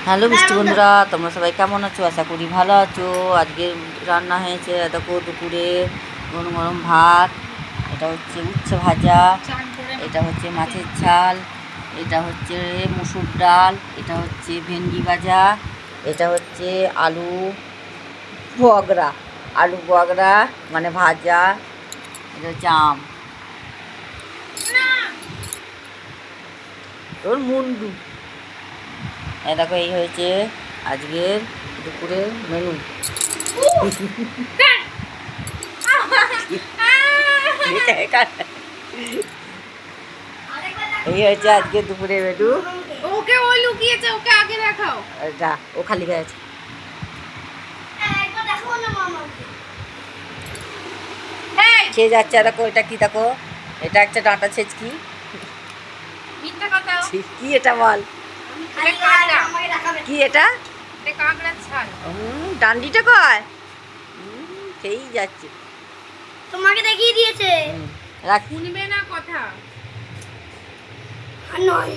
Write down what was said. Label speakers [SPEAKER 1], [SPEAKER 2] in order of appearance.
[SPEAKER 1] Hello মিষ্টি বন্ধুরা, তোমরা সবাই কেমন আছো? আশা করি ভালো আছো। আজকে রান্না হয়েছে দেখো দুপুরে গরম গরম ভাত, এটা হচ্ছে উচ্ছে ভাজা, এটা হচ্ছে মাছের ঝাল, এটা হচ্ছে মুসুর ডাল, এটা হচ্ছে ভেন্ডি ভাজা, এটা হচ্ছে আলু বগরা, আলু বগরা মানে ভাজা, এটা হচ্ছে আম, তোর মুন্ডু। দেখো এই হয়েছে আজকের দুপুরের মেনু। এই হয়েছে আজকে দুপুরের মেনু।
[SPEAKER 2] ওকে ও লুকিয়েছে, ওকে আগে দেখাও।
[SPEAKER 1] যা, ও খালি গেছে। খেয়ে যাচ্ছে। দেখো এটা কি, দেখো এটা একটা ডাঁটা ছেচকি।
[SPEAKER 2] মিথ্যা কথা।
[SPEAKER 1] কি এটা বল, কি এটা?
[SPEAKER 2] কাঁকড়ার ছাল।
[SPEAKER 1] ডান্ডিটা কয় খেয়েই যাচ্ছে।
[SPEAKER 3] তোমাকে দেখিয়ে দিয়েছে।
[SPEAKER 1] রাখ।
[SPEAKER 2] শুনবে না কথা।
[SPEAKER 3] আর নয়